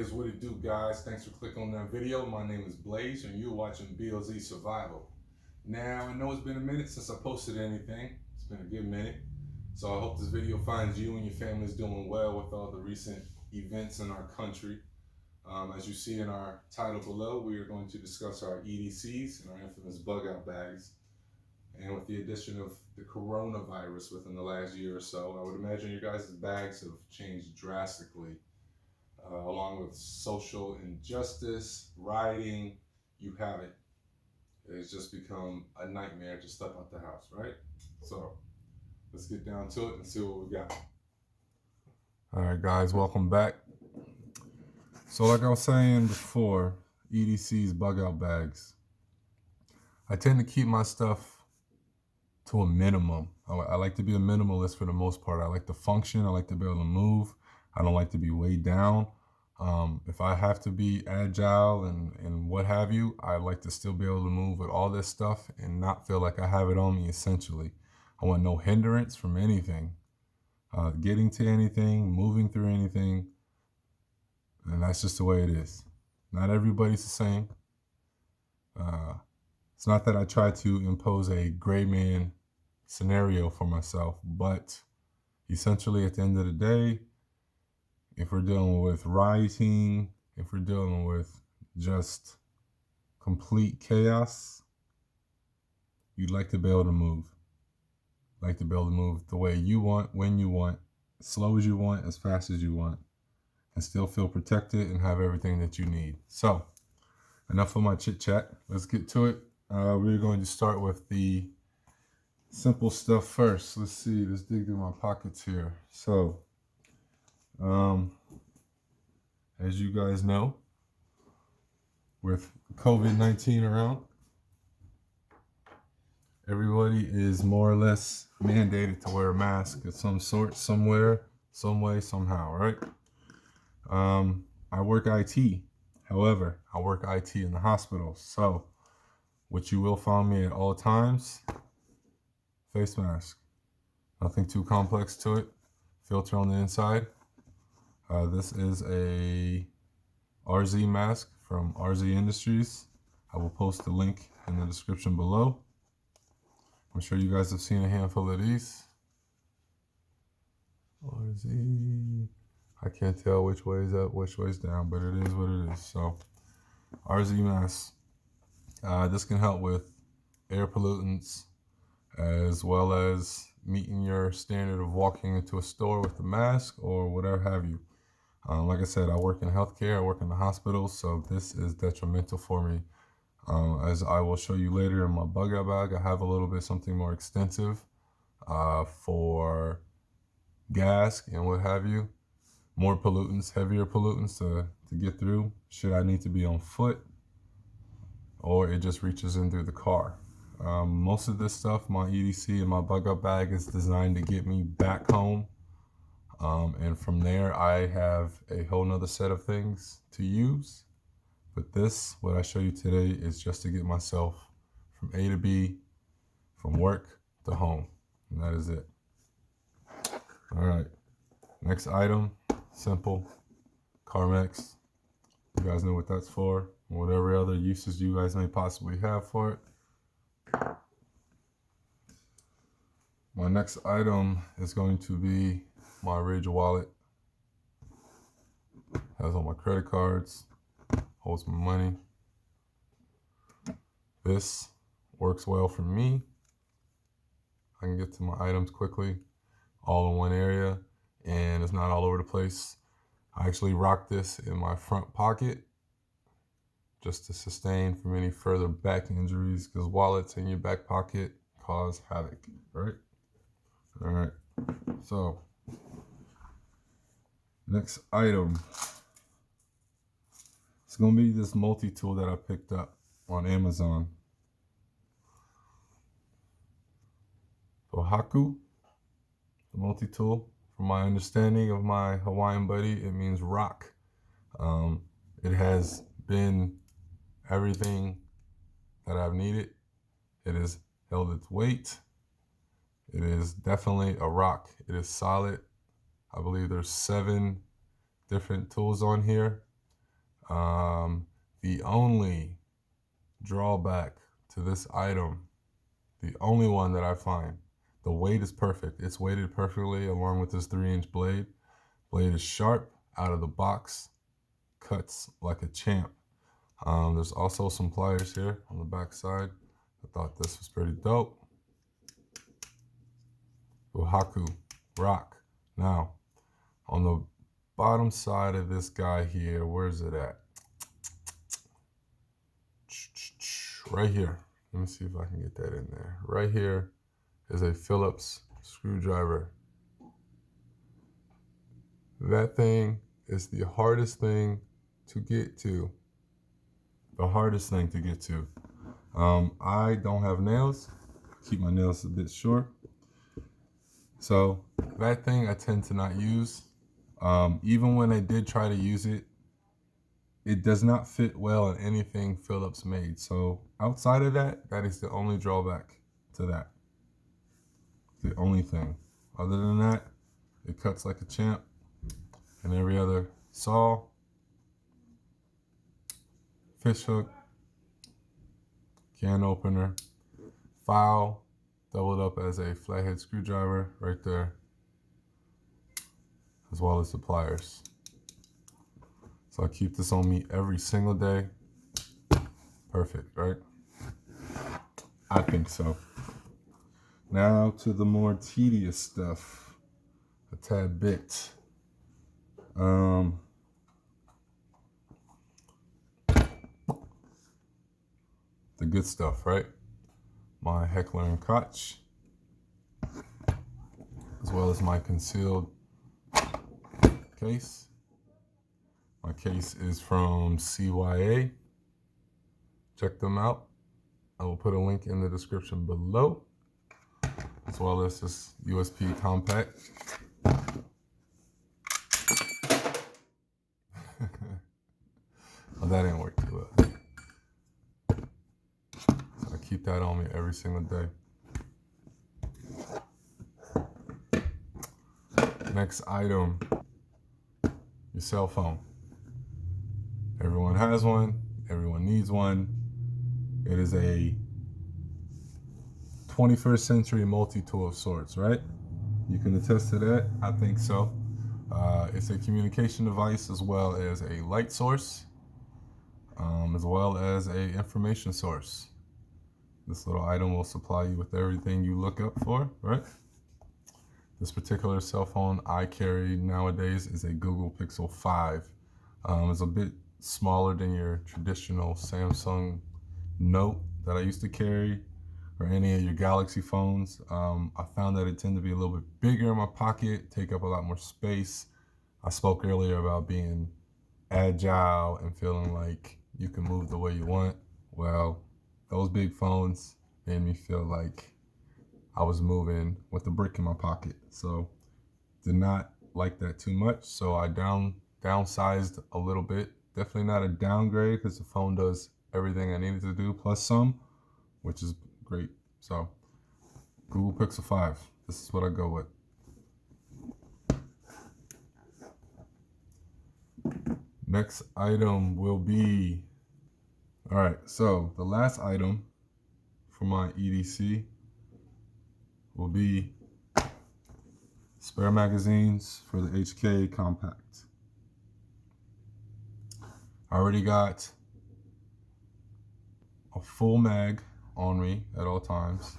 is what it do, guys. Thanks for clicking on that video. My name is B.L.Z, and you're watching B.L.Z Survival. Now, I know it's been a minute since I posted anything. It's been a good minute. So I hope this video finds you and your families doing well with all the recent events in our country. As you see in our title below, we are going to discuss our EDCs and our infamous bug out bags. And with the addition of the coronavirus within the last year or so, I would imagine your guys' bags have changed drastically. Along with social injustice, rioting, you have it. It's just become a nightmare to step out the house, right? So let's get down to it and see what we got. All right, guys, welcome back. So like I was saying before, EDC's bug out bags. I tend to keep my stuff to a minimum. I like to be a minimalist for the most part. I like to function. I like to be able to move. I don't like to be weighed down. If I have to be agile and what have you, I like to still be able to move with all this stuff and not feel like I have it on me, essentially. I want no hindrance from anything, getting to anything, moving through anything. And that's just the way it is. Not everybody's the same. It's not that I try to impose a gray man scenario for myself, but essentially at the end of the day, if we're dealing with rioting, if we're dealing with just complete chaos, you'd like to be able to move. Like to be able to move the way you want, when you want, as slow as you want, as fast as you want, and still feel protected and have everything that you need. So, enough of my chit chat. Let's get to it. We're going to start with the simple stuff first. Let's see, let's dig through my pockets here. So, as you guys know, with COVID-19 around, everybody is more or less mandated to wear a mask of some sort, somewhere, some way, somehow, right? I work IT. However, I work IT in the hospital. So what you will find me at all times, face mask. Nothing too complex to it. Filter on the inside. This is a RZ mask from RZ Industries. I will post the link in the description below. I'm sure you guys have seen a handful of these. RZ. I can't tell which way is up, which way is down, but it is what it is. So, RZ mask. This can help with air pollutants as well as meeting your standard of walking into a store with a mask or whatever have you. Like I said, I work in healthcare, I work in the hospital, so this is detrimental for me. As I will show you later in my bug out bag, I have a little bit something more extensive for gas and what have you. More pollutants, heavier pollutants to get through, should I need to be on foot, or it just reaches in through the car. Most of this stuff, my EDC and my bug out bag, is designed to get me back home. And from there, I have a whole nother set of things to use. But this, what I show you today, is just to get myself from A to B, from work to home. And that is it. All right, next item, simple, Carmex. You guys know what that's for, whatever other uses you guys may possibly have for it. My next item is going to be my Ridge wallet. Has all my credit cards, holds my money. This works well for me. I can get to my items quickly, all in one area, and it's not all over the place. I actually rock this in my front pocket just to sustain from any further back injuries, because wallets in your back pocket cause havoc, right? All right, so next item. It's gonna be this Multitool that I picked up on Amazon. Ohaku, the Multitool. From my understanding of my Hawaiian buddy, it means rock. It has been everything that I've needed. It has held its weight. It is definitely a rock. It is solid. I believe there's 7 different tools on here. The only drawback to this item, the only one that I find, the weight is perfect. It's weighted perfectly along with this 3-inch blade. Blade is sharp out of the box, cuts like a champ. There's also some pliers here on the back side. I thought this was pretty dope. Uhaku, rock. Now, on the bottom side of this guy here, where's it at? Right here. Let me see if I can get that in there. Right here is a Phillips screwdriver. That thing is the hardest thing to get to. The hardest thing to get to. I don't have nails. Keep my nails a bit short. So that thing I tend to not use. Even when I did try to use it, it does not fit well in anything Phillips made. So outside of that, that is the only drawback to that. The only thing. Other than that, it cuts like a champ. And every other saw, fish hook, can opener, file, doubled up as a flathead screwdriver right there, as well as the pliers. So I keep this on me every single day. Perfect, right? I think so. Now to the more tedious stuff, a tad bit. The good stuff, right? My Heckler and Koch, as well as my concealed case. My case is from CYA. Check them out. I will put a link in the description below, as well as this USP compact. Well, that didn't work too well. So I keep that on me every single day. Next item, your cell phone. Everyone has one. Everyone needs one. It is a 21st century multi-tool of sorts, right? You can attest to that. I think so. It's a communication device as well as a light source, as well as a information source. This little item will supply you with everything you look up for, right? This particular cell phone I carry nowadays is a Google Pixel 5. It's a bit smaller than your traditional Samsung Note that I used to carry, or any of your Galaxy phones. I found that it tended to be a little bit bigger in my pocket, take up a lot more space. I spoke earlier about being agile and feeling like you can move the way you want. Well, those big phones made me feel like I was moving with a brick in my pocket. So did not like that too much. So I downsized a little bit. Definitely not a downgrade because the phone does everything I needed to do plus some, which is great. So Google Pixel 5, this is what I go with. Next item will be, all right, so the last item for my EDC will be spare magazines for the HK Compact. I already got a full mag on me at all times,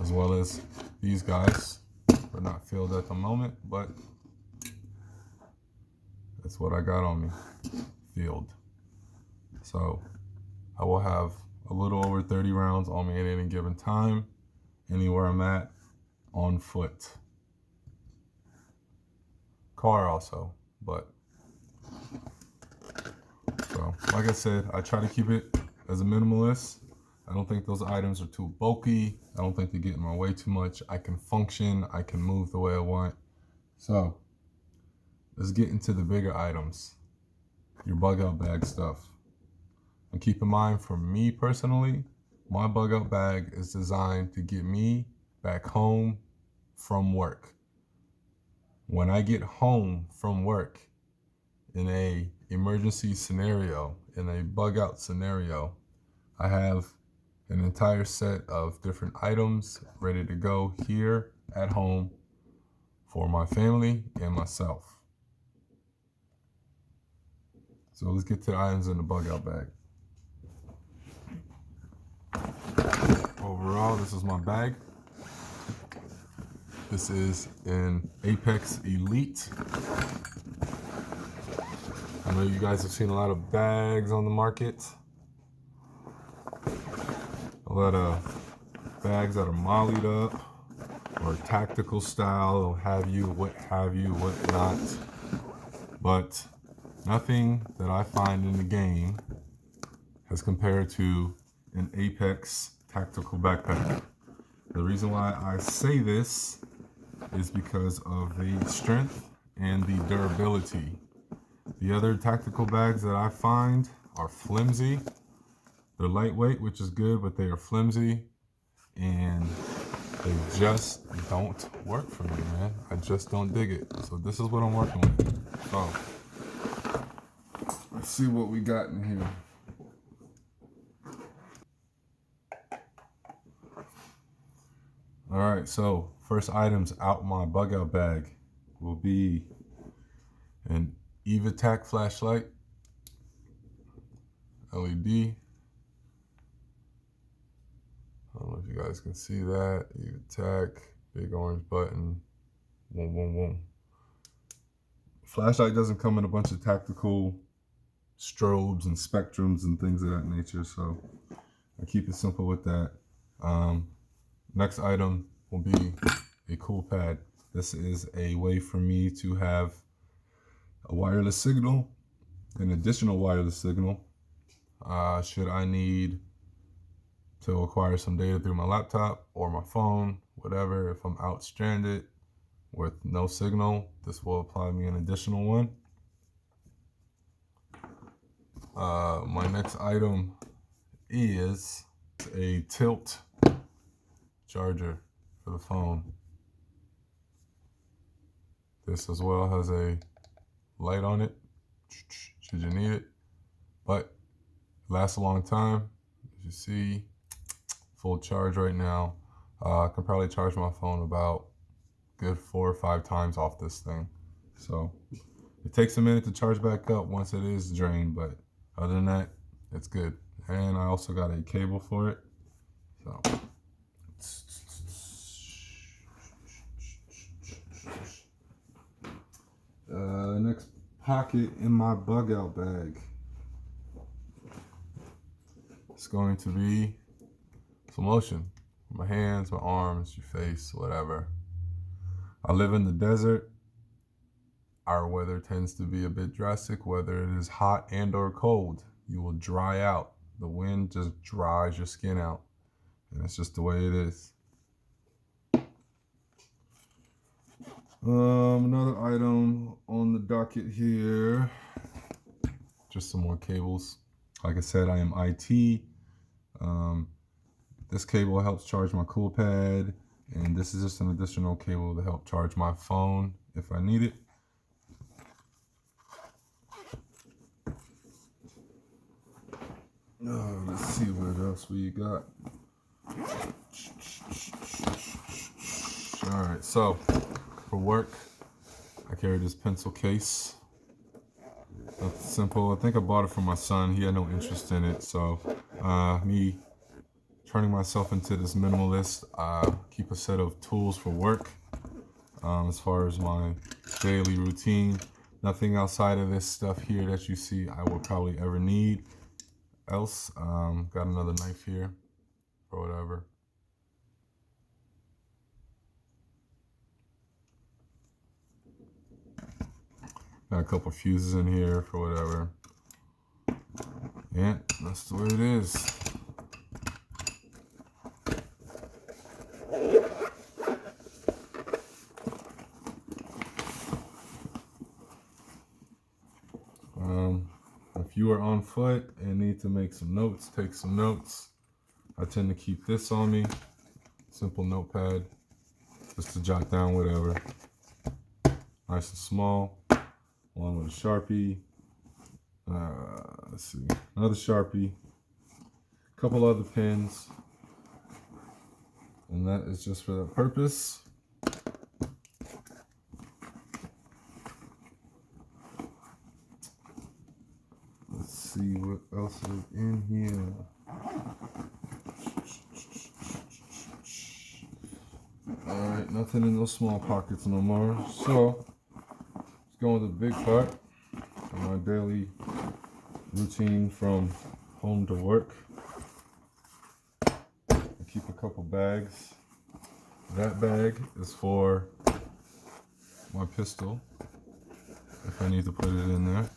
as well as these guys. They're not filled at the moment, but that's what I got on me, filled. So I will have a little over 30 rounds on me at any given time, anywhere I'm at, on foot. Car also, but so like I said, I try to keep it as a minimalist. I don't think those items are too bulky. I don't think they get in my way too much. I can function, I can move the way I want. So let's get into the bigger items, your bug out bag stuff. And keep in mind, for me personally, my bug out bag is designed to get me back home from work. When I get home from work, in a emergency scenario, in a bug out scenario, I have an entire set of different items ready to go here at home for my family and myself. So let's get to the items in the bug out bag. Overall, this is my bag. This is an Apex Elite. I know you guys have seen a lot of bags on the market. A lot of bags that are mollied up or tactical style, or what not. But nothing that I find in the game has compared to an Apex tactical backpack. The reason why I say this is because of the strength and the durability. The other tactical bags that I find are flimsy. They're lightweight, which is good, but they are flimsy and they just don't work for me, man. I just don't dig it. So this is what I'm working with. So let's see what we got in here. All right, so first items out my bug out bag will be an EVTAC flashlight, LED. I don't know if you guys can see that. EVTAC, big orange button, boom, boom, boom. Flashlight doesn't come in a bunch of tactical strobes and spectrums and things of that nature, so I keep it simple with that. Next item will be a cool pad. This is a way for me to have a wireless signal, an additional wireless signal, should I need to acquire some data through my laptop or my phone, whatever. If I'm out stranded with no signal, this will apply me an additional one. My next item is a tilt charger for the phone. This as well has a light on it, should you need it, but it lasts a long time. As you see, full charge right now. I can probably charge my phone about good 4 or 5 times off this thing. So it takes a minute to charge back up once it is drained, but other than that, it's good. And I also got a cable for it. So next pocket in my bug out bag, it's going to be some lotion. My hands, my arms, your face, whatever. I live in the desert. Our weather tends to be a bit drastic, whether it is hot and or cold. You will dry out. The wind just dries your skin out. And it's just the way it is. Another item on the docket here, just some more cables. Like I said, I am IT. This cable helps charge my cool pad, and this is just an additional cable to help charge my phone if I need it. Let's see what else we got. All right, so for work, I carry this pencil case. That's simple. I think I bought it for my son. He had no interest in it, so me turning myself into this minimalist, keep a set of tools for work. As far as my daily routine, nothing outside of this stuff here that you see I will probably ever need else. Got another knife here or whatever. Got a couple fuses in here for whatever. Yeah, that's the way it is. If you are on foot and need to make some notes, take some notes. I tend to keep this on me. Simple notepad, just to jot down whatever. Nice and small. one with a Sharpie. Let's see, another Sharpie, a couple other pins, and that is just for that purpose. Let's see what else is in here. Alright, nothing in those small pockets no more. So, let's go with the big part of my daily routine from home to work. I keep a couple bags. That bag is for my pistol, if I need to put it in there.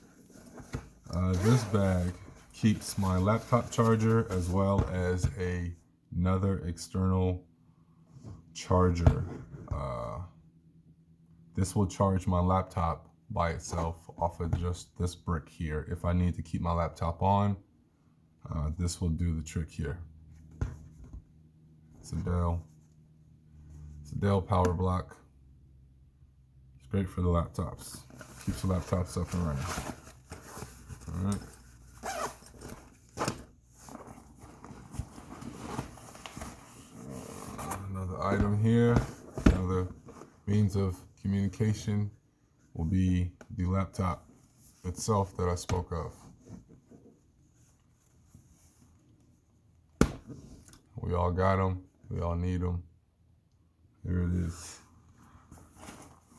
This bag keeps my laptop charger as well as another external charger. This will charge my laptop by itself off of just this brick here. If I need to keep my laptop on, this will do the trick here. It's a Dell power block. It's great for the laptops. Keeps the laptops up and running. All right. Another item here, another means of communication will be the laptop itself that I spoke of. We all got them. We all need them. Here it is.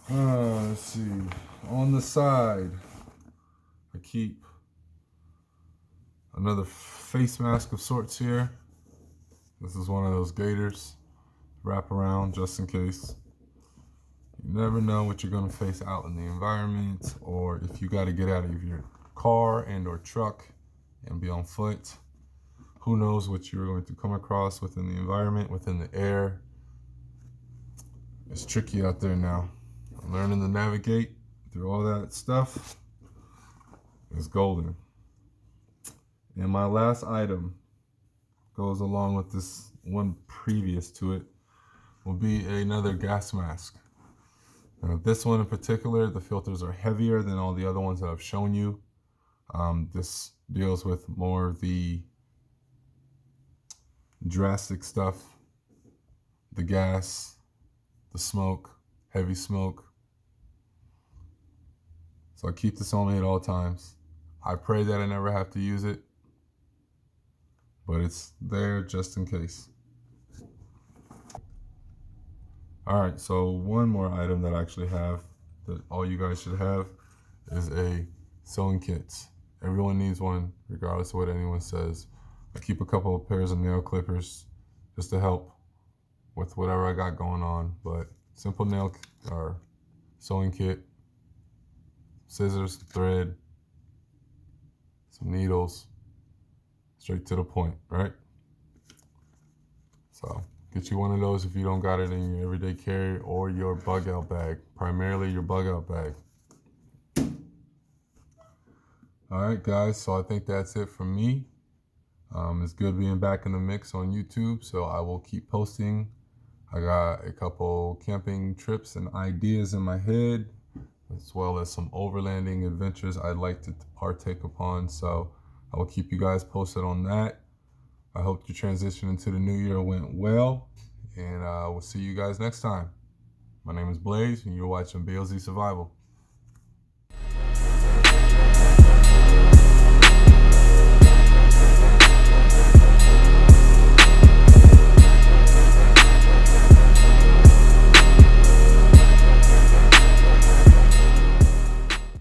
Let's see. On the side, I keep another face mask of sorts here. This is one of those gaiters. Wrap around just in case. You never know what you're going to face out in the environment, or if you got to get out of your car and or truck and be on foot. Who knows what you're going to come across within the environment, within the air. It's tricky out there now. Learning to navigate through all that stuff is golden. And my last item goes along with this one previous to it, will be another gas mask. Now, this one in particular, the filters are heavier than all the other ones that I've shown you. This deals with more of the drastic stuff, the gas, the smoke, heavy smoke. So I keep this on me at all times. I pray that I never have to use it, but it's there just in case. All right, so one more item that I actually have that all you guys should have is a sewing kit. Everyone needs one, regardless of what anyone says. I keep a couple of pairs of nail clippers just to help with whatever I got going on, but simple nail or sewing kit, scissors, thread, some needles, straight to the point, right? So get you one of those if you don't got it in your everyday carry or your bug out bag, primarily your bug out bag. All right, guys, so I think that's it from me. It's good being back in the mix on YouTube, so I will keep posting. I got a couple camping trips and ideas in my head, as well as some overlanding adventures I'd like to partake upon, so I will keep you guys posted on that. I hope your transition into the new year went well, and we'll see you guys next time. My name is B.L.Z, and you're watching B.L.Z Survival.